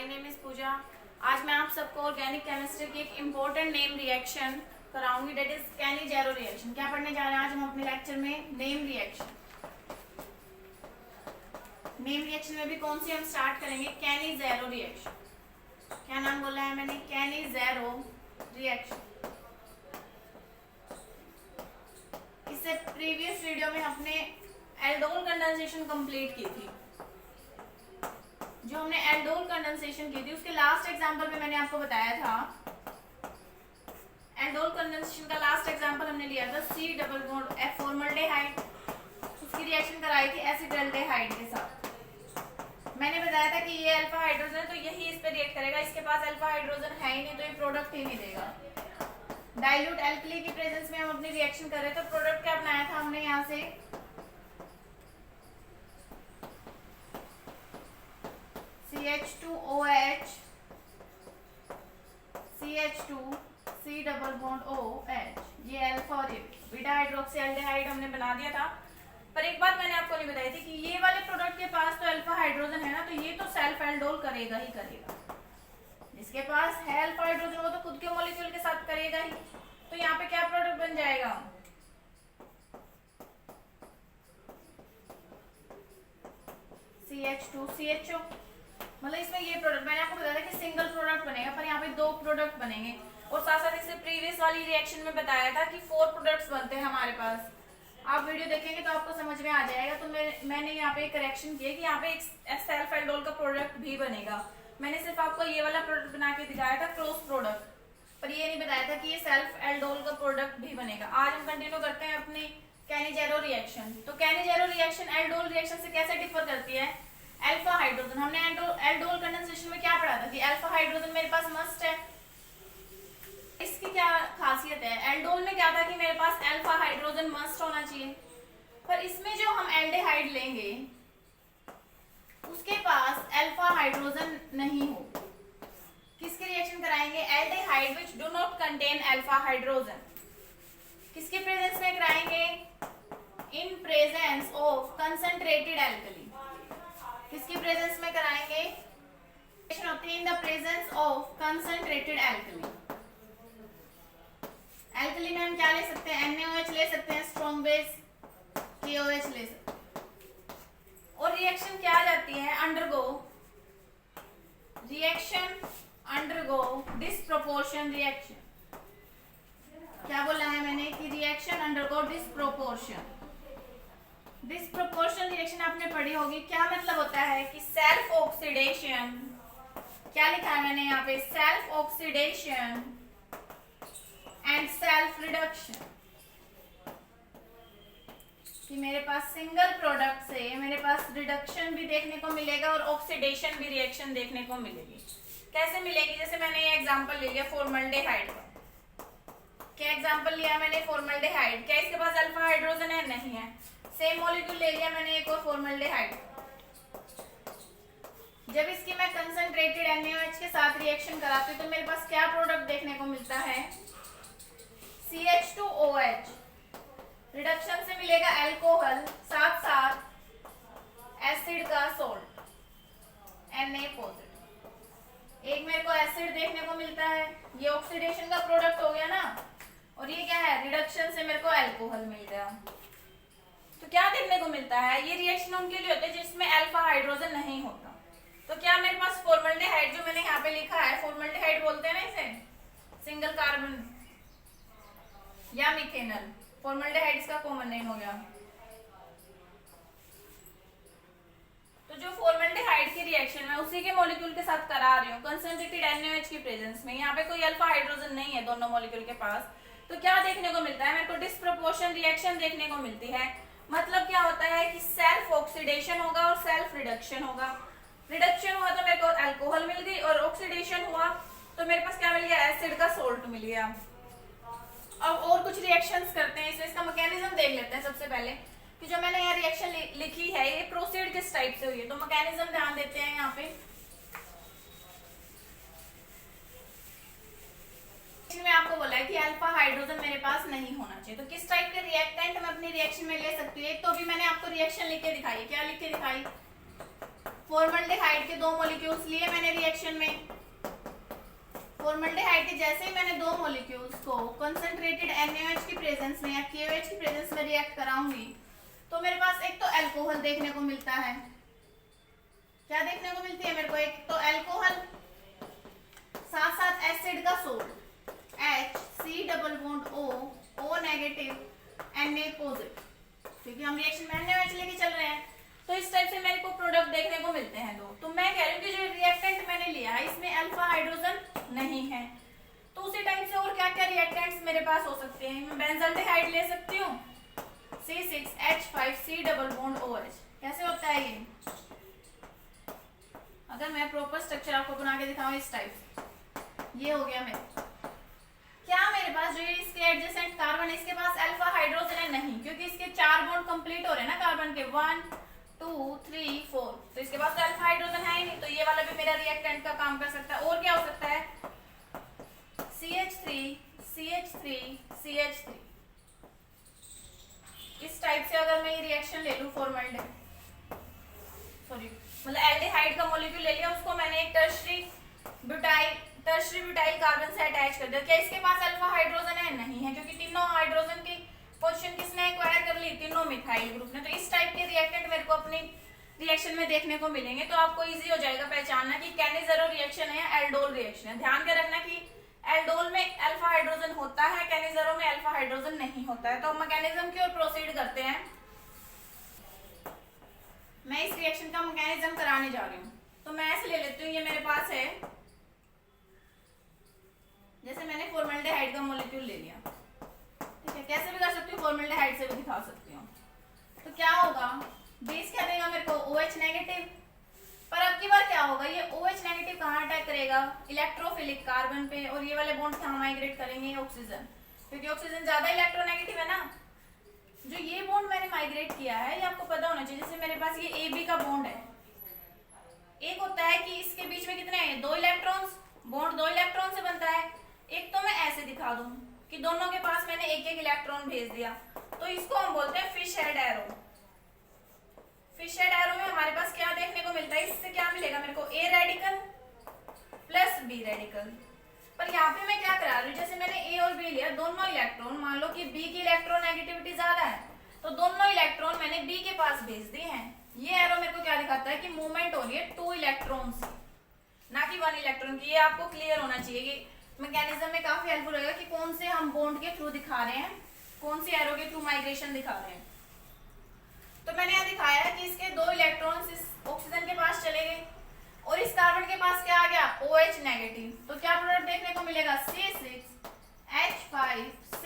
My name is पूजा। आज मैं आप सबको ऑर्गेनिक केमिस्ट्री की एक इम्पोर्टेंट नेम रिएक्शन कराऊंगी, डेट इज कैनी-जेरो रिएक्शन। क्या पढ़ने जा रहे हैं आज हम अपने लेक्चर में? Name reaction. नेम रिएक्शन में भी कौन सी हम स्टार्ट करेंगे? कैनी-जेरो रिएक्शन। क्या नाम बोला है मैंने? कैनी-जेरो रिएक्शन। इससे प्रीवियस वीडियो में हमने एल्डोल कंडेंसेशन कंप्लीट की थी। जो हमने एल्डोल कंडेंसेशन की थी उसके लास्ट एग्जांपल में मैंने आपको बताया था, एल्डोल कंडेंसेशन का लास्ट एग्जांपल हमने लिया था C double bond F formaldehyde. उसकी रिएक्शन कराई थी एसिटाल्डेहाइड के साथ। मैंने बताया था कि ये अल्फा हाइड्रोजन है तो यही इस पे रिएक्ट करेगा, इसके पास अल्फा हाइड्रोजन है ही नहीं तो ये प्रोडक्ट ही नहीं देगा। डाइल्यूट एल्कली की प्रेजेंस में हम अपनी रिएक्शन कर रहे थे तो प्रोडक्ट क्या बनाया था हमने यहाँ से? CH2OH CH2 C double bond OH, ये अल्फा और ये बीटा हाइड्रोक्सी एल्डिहाइड हमने बना दिया था। पर एक बात मैंने आपको नहीं बताई थी कि ये वाले प्रोडक्ट के पास तो अल्फा हाइड्रोजन है ना, तो ये तो सेल्फ एल्डोल करेगा ही करेगा। जिसके पास है अल्फा हाइड्रोजन वो तो खुद के मॉलिक्यूल के साथ करेगा ही। तो यहाँ पे क्या प्रोडक्ट बन जाएगा? CH2CHO। मतलब इसमें ये प्रोडक्ट मैंने आपको बताया था कि सिंगल प्रोडक्ट बनेगा, पर यहाँ पे दो प्रोडक्ट बनेंगे। और साथ साथ इससे प्रीवियस वाली रिएक्शन में बताया था कि 4 प्रोडक्ट्स बनते हैं हमारे पास। आप वीडियो देखेंगे तो आपको समझ में आ जाएगा। तो मैंने यहाँ पे एक करेक्शन किया कि यहाँ पे एक सेल्फ एल्डोल का प्रोडक्ट भी बनेगा। मैंने सिर्फ आपको ये वाला प्रोडक्ट बना के दिखाया था क्रॉस प्रोडक्ट, पर ये नहीं बताया था कि ये सेल्फ एल्डोल का प्रोडक्ट भी बनेगा। आज हम कंटिन्यू करते हैं अपनी कैनी-जेरो रिएक्शन। तो कैनी-जेरो रिएक्शन एल्डोल रिएक्शन से कैसे डिफर करती है? अल्फा हाइड्रोजन, हमने एल्डोल कंडेंसेशन में क्या पढ़ा था कि अल्फा हाइड्रोजन मेरे पास मस्ट है। इसकी क्या खासियत है? एल्डोल में क्या था कि मेरे पास अल्फा हाइड्रोजन मस्ट होना चाहिए, पर इसमें जो हम एल्डिहाइड लेंगे उसके पास अल्फा हाइड्रोजन नहीं हो। किसकी रिएक्शन कराएंगे? Aldehyde which do not contain alpha hydrogen. किसके प्रेजेंस में कराएंगे? In presence of concentrated alkali. किसकी प्रेजेंस में कराएंगे? होती है in the presence of concentrated alkali. Alkali में हम क्या ले सकते हैं? NaOH ले सकते हैं, स्ट्रॉन्ग बेस KOH ले सकते हैं। और रिएक्शन क्या आ जाती है? Undergo disproportion reaction. क्या बोला है मैंने कि reaction undergo disproportion. Disproportion reaction आपने पढ़ी होगी। क्या मतलब होता है कि सेल्फ ऑक्सीडेशन, क्या लिखा है मैंने यहाँ पे? Self oxidation and self reduction. कि मेरे पास सिंगल प्रोडक्ट से मेरे पास रिडक्शन भी देखने को मिलेगा और ऑक्सीडेशन भी रिएक्शन देखने को मिलेगी। कैसे मिलेगी? जैसे मैंने ये एग्जांपल ले लिया फॉर्मल्डेहाइड का। क्या एग्जांपल लिया मैंने? फॉर्मल्डेहाइड। क्या इसके पास अल्फा हाइड्रोजन है? नहीं है। सेम मॉलिक्यूल ले लिया मैंने एक और फॉर्मल्डेहाइड। जब इसकी मैं कंसंट्रेटेड NaOH के साथ रिएक्शन कराती हूँ तो मेरे पास क्या प्रोडक्ट देखने को मिलता है? CH2OH। रिडक्शन से मिलेगा अल्कोहल, साथ साथ एसिड का सोल्ट Na पॉजिटिव। एक मेरे को एसिड देखने को मिलता है, ये ऑक्सीडेशन का प्रोडक्ट हो गया ना, और ये क्या है? रिडक्शन से मेरे को अल्कोहल मिल गया। तो क्या देखने को मिलता है? ये रिएक्शन उनके लिए होते हैं जिसमें अल्फा हाइड्रोजन नहीं होता। तो क्या मेरे पास फॉर्मल्डेहाइड, जो मैंने यहाँ पे लिखा है फॉर्मल्डेहाइड बोलते हैं ना इसे, सिंगल कार्बन या मिथेनल। फॉर्मल्डेहाइड इसका कॉमन नेम हो गया। तो जो फॉर्मल्डेहाइड की रिएक्शन है उसी के मॉलिक्यूल के साथ करा रही हूँ कंसंट्रेटेड NaOH की प्रेजेंस में। यहाँ पे कोई अल्फा हाइड्रोजन नहीं है दोनों मॉलिक्यूल के पास। तो क्या देखने को मिलता है? मेरे को डिसप्रोपोर्शन रिएक्शन देखने को मिलती है। मतलब क्या होता है कि सेल्फ ऑक्सीडेशन होगा और सेल्फ रिडक्शन होगा। रिडक्शन हुआ तो मेरे को अल्कोहल मिल गई, और ऑक्सीडेशन हुआ तो मेरे पास क्या मिल गया? एसिड का सोल्ट मिल गया। अब और कुछ रिएक्शंस करते हैं, इसका मैकेनिज्म देख लेते हैं। सबसे पहले कि जो मैंने यहाँ रिएक्शन लिखी है ये प्रोसीड किस टाइप से हुई है, तो मैकेनिज्म ध्यान देते हैं। यहाँ पे में आपको बोला है कि अल्फा हाइड्रोजन मेरे पास नहीं होना चाहिए, तो किस टाइप के रिएक्टेंट मैं अपनी रिएक्शन में ले सकती हूँ? एक तो भी मैंने आपको रिएक्शन लिख के दिखाई है। क्या लिख के दिखाई? फॉर्मल्डिहाइड के 2 मॉलिक्यूल्स लिए मैंने रिएक्शन में। फॉर्मल्डिहाइड के जैसे ही मैंने 2 मॉलिक्यूल्स को कंसंट्रेटेड NaOH की प्रेजेंस में या KOH की प्रेजेंस में रिएक्ट कराऊंगी तो मेरे पास एक तो अल्कोहल देखने को मिलता है। क्या देखने को मिलती है मेरे को? एक तो अल्कोहल, साथ साथ एसिड का salt HC double bond O negative Na positive, क्योंकि हम रिएक्शन में NaOH लेके चल रहे हैं। तो इस टाइप से मेरे को प्रोडक्ट देखने को मिलते हैं दो। तो मैं कह रही हूँ कि जो रिएक्टेंट मैंने लिया है इसमें अल्फा हाइड्रोजन नहीं है, तो उसी टाइप से और क्या क्या रिएक्टेंट्स मेरे पास हो सकते हैं? मैं बेंजल्डिहाइड ले सकती हूँ, C6H5C डबल बॉन्ड OH। कैसे होता है ये? अगर मैं प्रॉपर स्ट्रक्चर आपको बना के दिखाऊं इस टाइप, ये हो गया मेरे। क्या मेरे पास जो इसके एडजेसेंट कार्बन है इसके पास अल्फा हाइड्रोजन है? नहीं, क्योंकि इसके 4 बॉन्ड कंप्लीट हो रहे हैं ना कार्बन के, 1 2 3 4, तो इसके पास तो अल्फा हाइड्रोजन है ही नहीं। तो ये वाला भी मेरा रिएक्टेंट का काम कर सकता है। और क्या हो सकता है? CH3 CH3 CH3। इस टाइप से अगर मैं ये रिएक्शन ले लूं, मतलब एल्डिहाइड का मॉलिक्यूल ले लिया, उसको मैंने एक टर्शरी ब्यूटाइल कार्बन से अटैच कर दिया। क्या इसके पास अल्फा हाइड्रोजन है? नहीं है, क्योंकि तीनों हाइड्रोजन की पोजीशन किसने एक्वायर कर ली? तीनों मिथाइल ग्रुप ने। तो इस टाइप के रिएक्टेंट मेरे को अपनी रिएक्शन में देखने को मिलेंगे। तो आपको इजी हो जाएगा पहचानना कि कैनिज़ेरो रिएक्शन है या एल्डोल रिएक्शन है। ध्यान के रखना कि एल्डोल में अल्फा हाइड्रोजन होता है, कैनिज़ेरो में अल्फा हाइड्रोजन नहीं होता है। तो मैकेनिज्म की ओर प्रोसीड करते हैं। मैं इस रिएक्शन का मैकेनिज्म कराने जा रही हूँ। तो मैं ऐसे ले लेती हूँ, ये मेरे पास है, जैसे मैंने फॉर्मल्डिहाइड का मॉलिक्यूल ले लिया, ठीक है। कैसे भी कर सकती हूँ, फॉर्मल्डिहाइड से भी दिखा सकती हूँ। तो क्या होगा? बेस क्या देगा मेरे को? OH negative. पर अब की बार क्या होगा? ये OH नेगेटिव कहाँ अटैक करेगा? इलेक्ट्रोफिलिक कार्बन पे। और ये वाले बॉन्ड कहाँ माइग्रेट करेंगे? ऑक्सीजन, क्योंकि ऑक्सीजन ज्यादा इलेक्ट्रोनेगेटिव है ना। जो ये बॉन्ड मैंने माइग्रेट किया है ये आपको पता होना चाहिए। जैसे मेरे पास ये AB का बॉन्ड है, एक होता है कि इसके बीच में कितने हैं? 2 इलेक्ट्रॉन्स। बॉन्ड 2 इलेक्ट्रॉन से बनता है। एक तो मैं ऐसे दिखा दूं कि दोनों के पास मैंने एक एक इलेक्ट्रॉन भेज दिया, तो इसको हम बोलते हैं fish head arrow. Fish head arrow में हमारे पास क्या देखने को मिलता है? इससे क्या मिलेगा मेरे को? A radical plus B radical. पर यहाँ पे मैं क्या करा रही हूँ? जैसे मैंने A और B लिया, दोनों इलेक्ट्रॉन, मान लो कि B की इलेक्ट्रोनेगेटिविटी ज्यादा है, तो दोनों इलेक्ट्रॉन मैंने B के पास भेज दिए हैं। ये एरो मेरे को क्या दिखाता है? कि मूवमेंट हो रही है 2 इलेक्ट्रॉन्स, ना कि 1 इलेक्ट्रॉन की। ये आपको क्लियर होना चाहिए कि मैकेनिज्म में काफी हेल्पफुल रहेगा कि कौन से हम बॉन्ड के थ्रू दिखा रहे हैं, कौन सी एरो के थ्रू माइग्रेशन दिखा रहे हैं। तो मैंने यहाँ दिखाया है कि इसके 2 इलेक्ट्रॉन्स इस ऑक्सीजन के पास चले गए और इस कार्बन के पास क्या आ गया? OH negative. तो क्या प्रोडक्ट देखने को मिलेगा? C6H5C।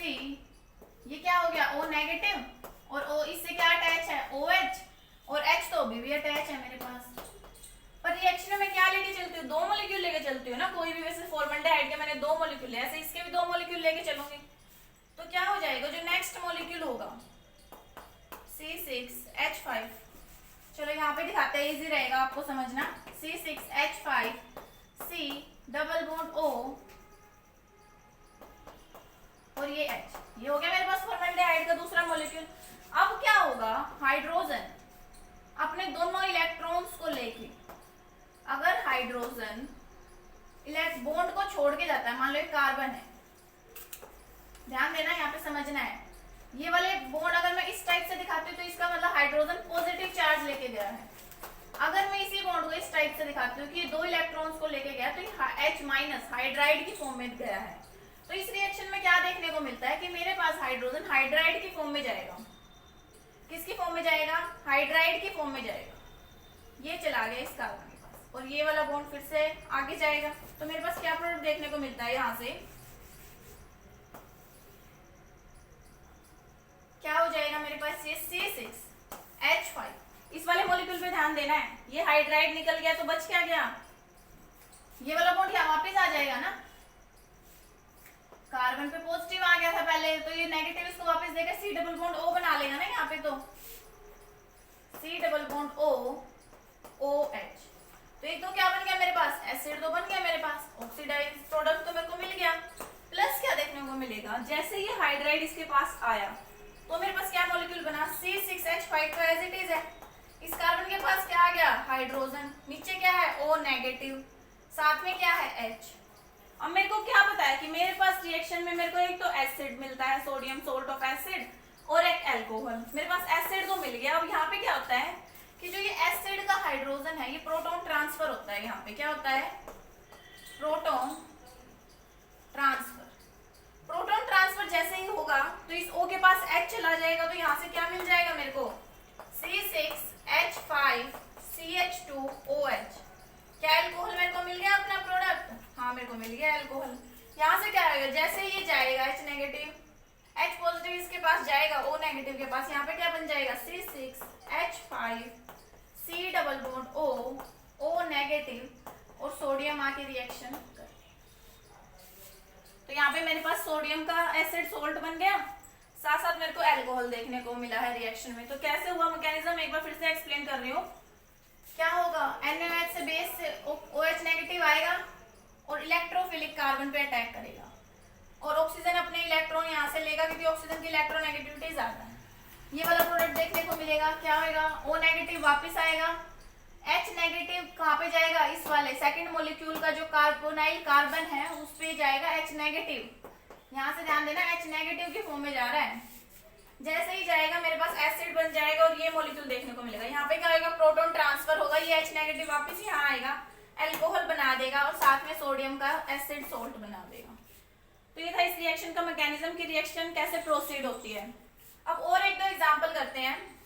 ये क्या हो गया? O नेगेटिव, और O इससे क्या अटैच है? OH, और H तो भी अटैच है मेरे पास। पर रिएक्शन में क्या लेके चलती हूँ? 2 मॉलिक्यूल लेके चलती हूँ ना कोई भी। वैसे फॉर्मल्डिहाइड के मैंने 2 मॉलिक्यूल ले, ऐसे इसके भी 2 मॉलिक्यूल लेके चलूंगी। तो क्या हो जाएगा? जो नेक्स्ट मॉलिक्यूल होगा C6H5, चलो यहाँ पे दिखाते हैं, इजी रहेगा आपको समझना। C6H5C डबल बॉन्ड O और ये H, ये हो गया मेरे पास फॉर्मल्डिहाइड का दूसरा मॉलिक्यूल। अब क्या होगा? हाइड्रोजन अपने दोनों इलेक्ट्रॉन्स को लेके, अगर हाइड्रोजन बॉन्ड को छोड़ के जाता है, मान लो एक कार्बन है, ध्यान देना यहाँ पे समझना है। ये वाले बॉन्ड अगर मैं इस टाइप से दिखाती हूँ तो इसका मतलब हाइड्रोजन पॉजिटिव चार्ज लेके गया है। अगर मैं इसी बॉन्ड को इस टाइप से दिखाती हूँ कि 2 इलेक्ट्रॉन्स को लेके गया, तो ये H माइनस हाइड्राइड की फॉर्म में गया है। तो इस रिएक्शन में क्या देखने को मिलता है कि मेरे पास हाइड्रोजन हाइड्राइड की फॉर्म में जाएगा। किसकी फॉर्म में जाएगा? हाइड्राइड की फॉर्म में जाएगा। ये चला गया इस कार्बन के पास और ये वाला बॉन्ड फिर से आगे जाएगा। तो मेरे पास क्या प्रोडक्ट देखने को मिलता है? यहाँ से क्या हो जाएगा मेरे पास? ये C6H5। इस वाले मॉलिक्यूल पे ध्यान देना है। ये हाइड्राइड निकल गया तो बच क्या गया? ये वाला बॉन्ड यहाँ वापस आ जाएगा ना। कार्बन पे पॉजिटिव आ गया था पहले, तो ये नेगेटिव इसको वापस देगा, C डबल बॉन्ड O बना लेगा ना यहाँ पे। तो C double bond O OH। तो एक तो क्या बन गया मेरे पास? एसिड तो बन गया मेरे पास। ऑक्सीडाइज प्रोडक्ट तो मेरे को मिल गया। प्लस क्या देखने को मिलेगा? जैसे ये हाइड्राइड इसके पास आया तो मेरे पास क्या मॉलिक्यूल बना? C6H5 तो एज इट इज है, इस कार्बन के पास क्या आ गया, हाइड्रोजन, नीचे क्या है O नेगेटिव, साथ में क्या है H। अब मेरे को क्या पता है कि मेरे पास रिएक्शन में मेरे को एक तो एसिड मिलता है, सोडियम सोल्ट ऑफ एसिड, और एक अल्कोहल। मेरे पास एसिड तो मिल गया। अब यहाँ पे क्या होता है कि जो ये एसिड का हाइड्रोजन है ये प्रोटॉन ट्रांसफर होता है। यहाँ पे क्या होता है, प्रोटॉन ट्रांसफर। प्रोटॉन ट्रांसफर जैसे ही होगा तो इस O के पास H चला जाएगा, तो यहाँ से क्या मिल जाएगा मेरे को, C6H5CH2OH। क्या अल्कोहल मेरे को मिल गया अपना प्रोडक्ट, हाँ मेरे को मिल गया अल्कोहल। यहाँ से क्या आएगा, जैसे ये जाएगा H नेगेटिव, H पॉजिटिव इसके पास जाएगा O नेगेटिव के पास, यहाँ पे क्या बन जाएगा C6H5C double bond O, O negative, और सोडियम आके रिएक्शन कर। तो यहाँ पे मेरे पास सोडियम का एसिड सोल्ट बन गया, साथ साथ मेरे को अल्कोहल देखने को मिला है रिएक्शन में। तो कैसे हुआ मैकेनिज्म एक बार फिर से एक्सप्लेन कर रही हूँ। क्या होगा, NaOH से बेस से OH नेगेटिव आएगा और इलेक्ट्रोफिलिक कार्बन पे अटैक करेगा, और ऑक्सीजन अपने इलेक्ट्रॉन यहाँ से लेगा क्योंकि ऑक्सीजन की इलेक्ट्रोनेगेटिविटी ज्यादा है। ये वाला प्रोडक्ट देखने को मिलेगा, क्या होगा, O नेगेटिव वापस आएगा, H नेगेटिव कहाँ पे जाएगा, इस वाले सेकंड मॉलिक्यूल का जो कार्बोनाइल कार्बन है उस पे जाएगा H नेगेटिव। यहाँ से ध्यान देना H नेगेटिव की फॉर्म में जा रहा है। जैसे ही जाएगा मेरे पास एसिड बन जाएगा और ये मॉलिक्यूल देखने को मिलेगा। यहाँ पे क्या होगा, प्रोटॉन ट्रांसफर होगा, ये H नेगेटिव वापस यहाँ आएगा, अल्कोहल बना देगा और साथ में सोडियम का एसिड सोल्ट बना देगा। तो ये था इस रिएक्शन का मैकेनिज्म की रिएक्शन कैसे प्रोसीड होती है। अब और एक दो एग्जांपल करते हैं।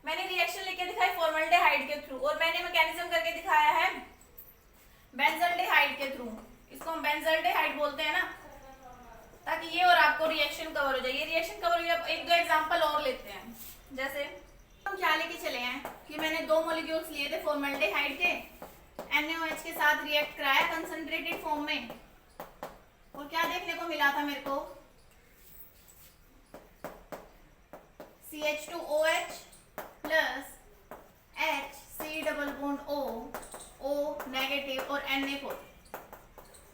मैंने रिएक्शन लिख के दिखाई फॉर्मल्डेहाइड के थ्रू, और मैंने मैकेनिज्म करके दिखाया है बेंजल्डेहाइड के थ्रू। इसको हम बेंजल्डेहाइड बोलते हैं ना, ताकि ये और आपको रिएक्शन कवर हो जाए। ये रिएक्शन कवर हो जाए। एक दो एग्जांपल और लेते हैं। जैसे हम क्या लेके चले हैं कि मैंने दो मॉलिक्यूल्स लिए थे फॉर्मल्डेहाइड के, NaOH के साथ रिएक्ट कराया कंसंट्रेटेड फॉर्म में, और क्या देखने को मिला था मेरे को, CH2OH plus HC double bond O, O negative और Na पॉजिटिव।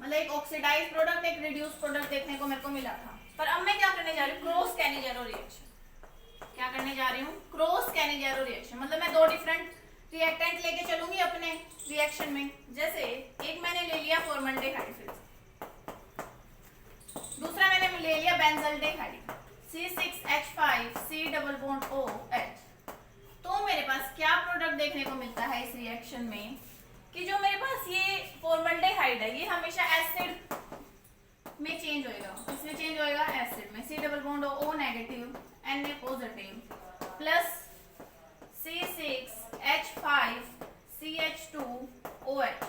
मतलब एक ऑक्सीडाइज प्रोडक्ट, एक रिड्यूस प्रोडक्ट देखने को मेरे को मिला था। पर अब मैं क्या करने जा रही हूँ, क्रॉस कैनिजेरो रिएक्शन। क्या करने जा रही हूँ, क्रॉस कैनिजेरो रिएक्शन। मतलब मैं दो डिफरेंट रिएक्टेंट लेके चलूंगी अपने रिएक्शन में। जैसे एक मैंने ले लिया फॉर्मल्डेहाइड, फिर दूसरा मैंने ले लिया बेंजल्डेहाइड, C6H5C डबल बॉन्ड OH। तो मेरे पास क्या प्रोडक्ट देखने को मिलता है इस रिएक्शन में कि जो मेरे पास ये फॉर्मल्डेहाइड है ये हमेशा एसिड में चेंज होएगा। इसमें चेंज होएगा एसिड में, C double bond O negative Na positive plus C6H5CH2OH।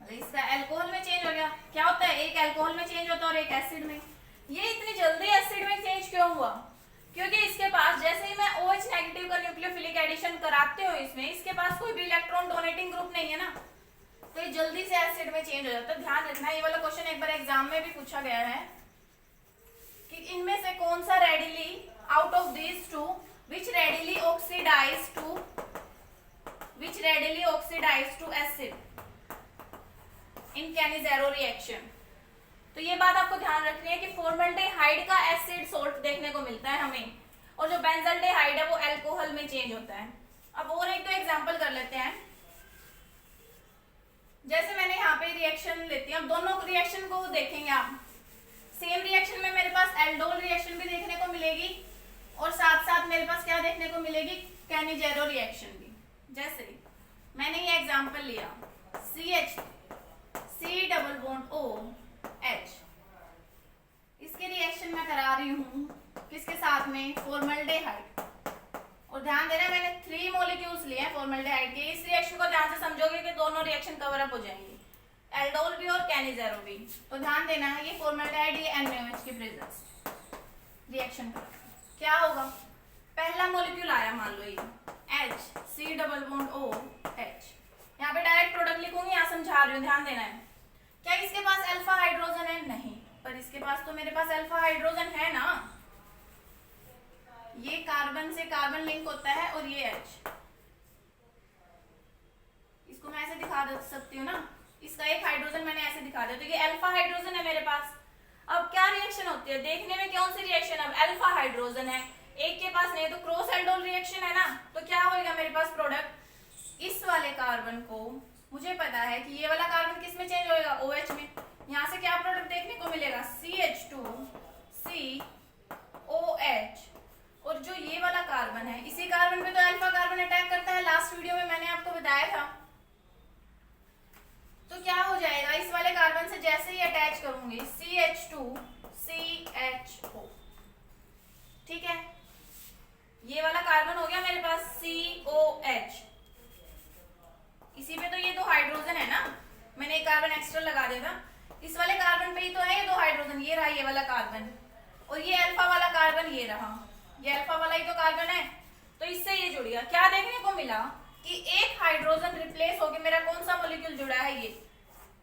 मतलब इसका अल्कोहल में चेंज हो गया। क्या होता है, एक अल्कोहल में चेंज होता है और एक एसिड में। ये इतनी जल्दी एसिड में चेंज क्यों हुआ, क्योंकि इसके पास जैसे ही मैं OH नेगेटिव का न्यूक्लियोफिलिक एडिशन कराते हो इसमें, इसके पास कोई भी इलेक्ट्रॉन डोनेटिंग ग्रुप नहीं है ना, तो ये जल्दी से एसिड में चेंज हो जाता है। ध्यान रखना, ये वाला क्वेश्चन एक बार एग्जाम में भी पूछा गया है कि इनमें से कौन सा readily out of these two which readily oxidize to acid in Cannizzaro reaction. तो ये बात आपको ध्यान रखनी है कि फॉर्मल्डेहाइड का एसिड सोल्ट देखने को मिलता है हमें, और जो बेंजल्डेहाइड है वो अल्कोहल में चेंज होता है। अब और एक दो एग्जांपल कर लेते हैं। जैसे मैंने यहाँ पे रिएक्शन लेती हूँ, दोनों रिएक्शन को देखेंगे आप। सेम रिएक्शन में मेरे पास एल्डोल रिएक्शन भी देखने को मिलेगी, और साथ साथ मेरे पास क्या देखने को मिलेगी, कैनिजेरो रिएक्शन भी। जैसे मैंने ये एग्जांपल लिया, C डबल बॉन्ड OH, इसके रिएक्शन मैं करा रही हूँ किसके साथ में, फॉर्मल्डेहाइड। और ध्यान देना मैंने 3 मॉलिक्यूल्स लिए हैं फॉर्मल्डेहाइड के। इस रिएक्शन को ध्यान से समझोगे कि दोनों रिएक्शन कवर अप हो जाएंगे, एल्डोल भी और कैनिजेरो भी। तो ध्यान देना है ये फॉर्मल्डेहाइड, ये NaOH की प्रेजेंस रिएक्शन करा। क्या होगा, पहला मॉलिक्यूल आया मान लो ये C डबल बॉन्ड OH। यहाँ पे डायरेक्ट प्रोडक्ट लिखूंगी, यहाँ समझा रही हूँ, ध्यान देना है। क्या इसके पास अल्फा हाइड्रोजन है, नहीं, पर इसके पास तो मेरे पास अल्फा हाइड्रोजन है ना। ये कार्बन से कार्बन लिंक होता है और ये H, इसको मैं ऐसे दिखा सकती हूँ ना, इसका एक हाइड्रोजन मैंने ऐसे दिखा दिया, तो ये अल्फा हाइड्रोजन है मेरे पास। अब क्या रिएक्शन होती है, देखने में कौन सी रिएक्शन, अब अल्फा हाइड्रोजन है, एक के पास नहीं है, तो क्रॉस एल्डोल रिएक्शन है ना, तो क्या होगा मेरे पास प्रोडक्ट, इस वाले कार्बन को मुझे पता है कि ये वाला कार्बन किस में चेंज होएगा, OH में। यहाँ से क्या प्रोडक्ट देखने को मिलेगा, CH2COH। और जो ये वाला कार्बन है, इसी कार्बन पे तो अल्फा कार्बन अटैक करता है, लास्ट वीडियो में मैंने आपको बताया था। तो क्या हो जाएगा, इस वाले कार्बन से जैसे ही अटैच करूंगी CH2CHO, ठीक है, ये वाला कार्बन हो गया मेरे पास COH। इसी पे तो ये दो हाइड्रोजन है ना, मैंने एक कार्बन एक्स्ट्रा लगा दिया था, इस वाले कार्बन पे ही तो है ये दो हाइड्रोजन, ये रहा ये वाला कार्बन, और ये अल्फा वाला कार्बन ये रहा, ये अल्फा वाला ही तो कार्बन है। तो इससे ये जुड़ गया, क्या देखने को मिला कि एक हाइड्रोजन रिप्लेस होके मेरा कौन सा मॉलिक्यूल जुड़ा है, ये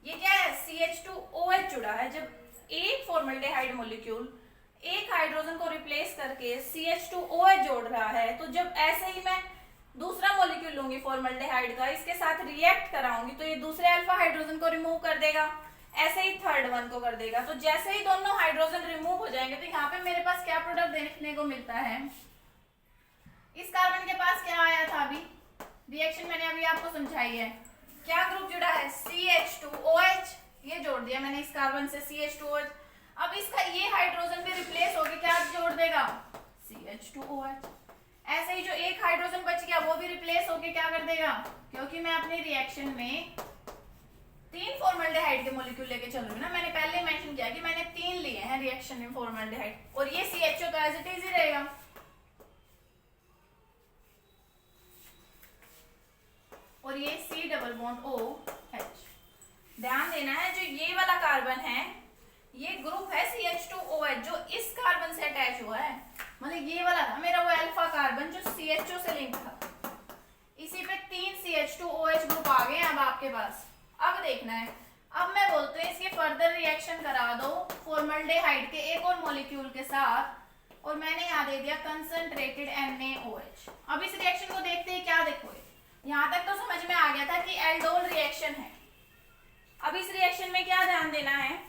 क्या है, CH2OH जुड़ा है। जब एक फॉर्मल्डिहाइड मॉलिक्यूल एक हाइड्रोजन को रिप्लेस करके CH2OH जोड़ रहा है, तो जब ऐसे ही मैं दूसरा मॉलिक्यूल लूंगी फॉर्मल्डिहाइड का, इसके साथ रिएक्ट कराऊंगी, तो ये दूसरे अल्फा हाइड्रोजन को रिमूव कर देगा, ऐसे ही थर्ड वन को कर देगा। तो जैसे ही दोनों हाइड्रोजन रिमूव हो जाएंगे, तो यहाँ पे मेरे पास क्या प्रोडक्ट देखने को मिलता है, इस कार्बन के पास क्या आया था, अभी रिएक्शन मैंने अभी आपको समझाई है, क्या ग्रुप जुड़ा है, CH2OH, ये जोड़ दिया मैंने इस कार्बन से CH2OH। अब इसका ये हाइड्रोजन भी रिप्लेस होके क्या जोड़ देगा, CH2OH। ऐसे ही जो एक हाइड्रोजन बच गया वो भी रिप्लेस होके क्या कर देगा, क्योंकि मैं अपनी रिएक्शन में 3 फॉर्मल्डिहाइड के मॉलिक्यूल लेके चल रही हूँ ना, मैंने पहले मेंशन किया कि मैंने 3 लिए हैं रिएक्शन में फॉर्मल्डिहाइड, और ये CHO तो एज इट इज ही रहेगा। और ये C≡OH। ध्यान देना है, जो ये वाला कार्बन है, ये ग्रुप है CH2OH जो इस कार्बन से अटैच हुआ है, मतलब ये वाला था मेरा वो अल्फा कार्बन जो CHO से लिंक था। इसी पे 3 CH2OH ग्रुप आ गए अब आपके पास। अब देखना है, अब मैं बोलते हैं इसके फर्दर रिएक्शन करा दो फॉर्मल्डिहाइड के एक और मॉलिक्यूल के साथ, और मैंने यहाँ दे दिया कंसंट्रेटेड NaOH। अब इस रिएक्शन को देखते ही क्या देखोगे, यहाँ तक तो समझ में आ गया था कि एल्डोल रिएक्शन है। अब इस रिएक्शन में क्या ध्यान देना है,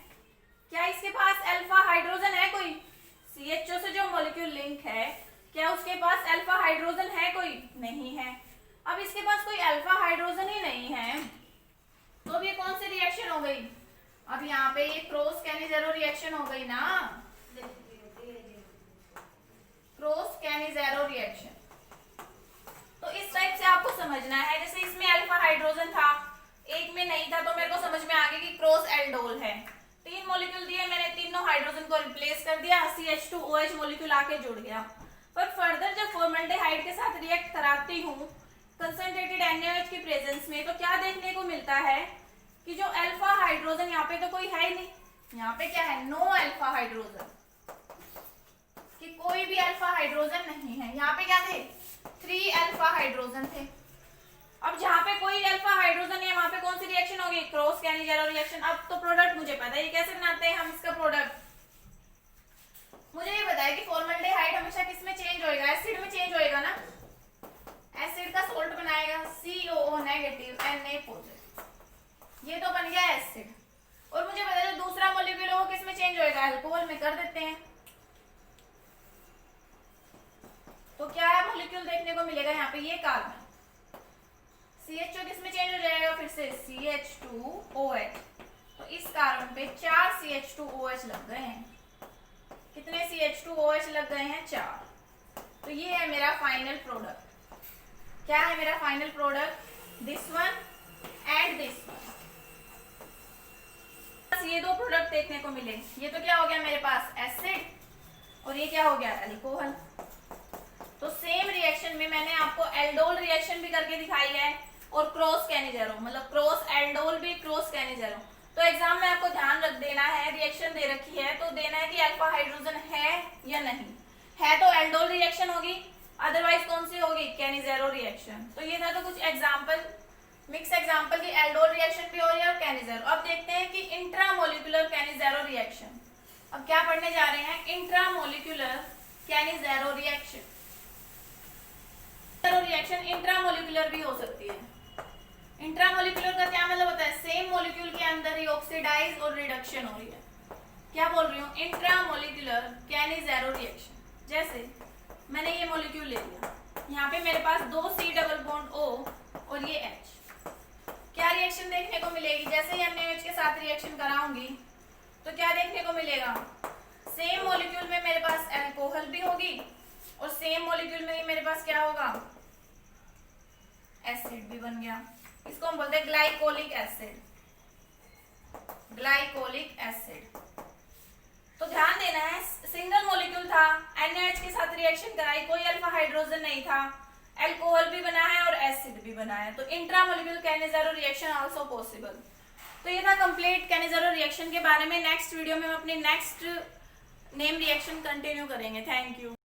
क्या इसके पास अल्फा हाइड्रोजन है कोई, CHO से जो मॉलिक्यूल लिंक है, क्या उसके पास अल्फा हाइड्रोजन है कोई, नहीं है। अब इसके पास कोई अल्फा हाइड्रोजन ही नहीं है, तो अब ये कौन सी रिएक्शन हो गई, अब यहाँ पे ये क्रॉस कैनिजेरो रिएक्शन हो गई ना, क्रॉस कैनिजेरो रिएक्शन। तो इस टाइप से आपको समझना है, जैसे इसमें अल्फा हाइड्रोजन था, एक में नहीं था, तो मेरे को समझ में आ गया कि क्रॉस एल्डोल है। 3 मॉलिक्यूल दिए मैंने, तीनों हाइड्रोजन को रिप्लेस कर दिया, CH2OH मॉलिक्यूल आके जुड़ गया। पर फर्दर जब फॉर्मल्डिहाइड के साथ रिएक्ट कराती हूँ कंसंट्रेटेड NaOH की प्रेजेंस में, तो क्या देखने को मिलता है कि जो अल्फा हाइड्रोजन, यहाँ पे तो कोई है ही नहीं, यहाँ पे क्या है, नो अल्फा हाइड्रोजन, कि कोई भी अल्फा हाइड्रोजन नहीं है। यहाँ पे क्या थे, 3 अल्फा हाइड्रोजन थे। अब जहाँ पे कोई अल्फा हाइड्रोजन है, वहां पे कौन सी रिएक्शन होगी, क्रॉस कैनिजेरो रिएक्शन। अब तो प्रोडक्ट मुझे पता है, ये कैसे बनाते हैं हम इसका प्रोडक्ट, मुझे ये बताया कि फॉर्मल्डिहाइड हमेशा किस में चेंज होएगा, एसिड में चेंज होएगा ना, एसिड का सोल्ट बनाएगा COO नेगेटिव Na पॉजिटिव, ये तो बन गया एसिड। और मुझे पता है जो दूसरा मॉलिक्यूल है वो किस में चेंज होएगा, अल्कोहल में, कर देते हैं। तो क्या है मॉलिक्यूल देखने को मिलेगा यहाँ पे, ये कार्बन, CHO किस में चेंज हो जाएगा, फिर से CH2OH। तो इस कार्बन पे 4 CH2OH लग गए हैं, कितने CH2OH लग गए हैं, 4। तो ये है मेरा फाइनल प्रोडक्ट, क्या है मेरा final product, this one and this one. ये दो प्रोडक्ट देखने को मिले, ये तो क्या हो गया मेरे पास एसिड, और ये क्या हो गया अल्कोहल। तो सेम रिएक्शन में मैंने आपको एल्डोल रिएक्शन भी करके दिखाई है, और क्रॉस कैनिजेरो, मतलब क्रॉस एल्डोल भी, क्रॉस कैनिजेरो। तो एग्जाम में आपको ध्यान रख देना है, रिएक्शन दे रखी है तो देना है कि अल्फा हाइड्रोजन है या नहीं है, तो एल्डोल रिएक्शन होगी, अदरवाइज कौन सी होगी, कैनिजेरो रिएक्शन। तो ये था तो कुछ एग्जाम्पल, मिक्स एग्जाम्पल की एल्डोल रिएक्शन भी हो रही है और कैनिजेरो। अब देखते हैं कि इंट्रामोलिकुलर कैनिजेरो रिएक्शन। अब क्या पढ़ने जा रहे हैं, intramolecular Cannizzaro reaction. Reaction intramolecular भी हो सकती है। इंट्रामोलिकुलर का क्या मतलब होता है, सेम मॉलिक्यूल के अंदर ही ऑक्सीडाइज और रिडक्शन हो रही है। क्या बोल रही हूँ, इंट्रामोलिकुलर कैनिजेरो रिएक्शन। जैसे मैंने ये मॉलिक्यूल ले लिया, यहाँ पे मेरे पास 2 C डबल बॉन्ड O और ये H। क्या रिएक्शन देखने को मिलेगी? जैसे ही NaOH के साथ रिएक्शन कराऊंगी तो क्या देखने को मिलेगा? सेम मॉलिक्यूल में मेरे पास अल्कोहल भी होगी और सेम मॉलिक्यूल में ही मेरे पास क्या होगा? एसिड भी बन गया। इसको हम बोलते हैं ग्लाइकोलिक एसिड। Glycolic acid. तो ध्यान देना है, सिंगल मॉलिक्यूल था, NaOH के साथ रिएक्शन कराई, कोई अल्फा हाइड्रोजन नहीं था, अल्कोहल भी बना है और एसिड भी बना है, तो intra molecular Cannizzaro reaction also possible. तो ये था कंप्लीट कैनेजारो रिएक्शन के बारे में। नेक्स्ट वीडियो में हम अपनी नेक्स्ट नेम रिएक्शन कंटिन्यू करेंगे। Thank you.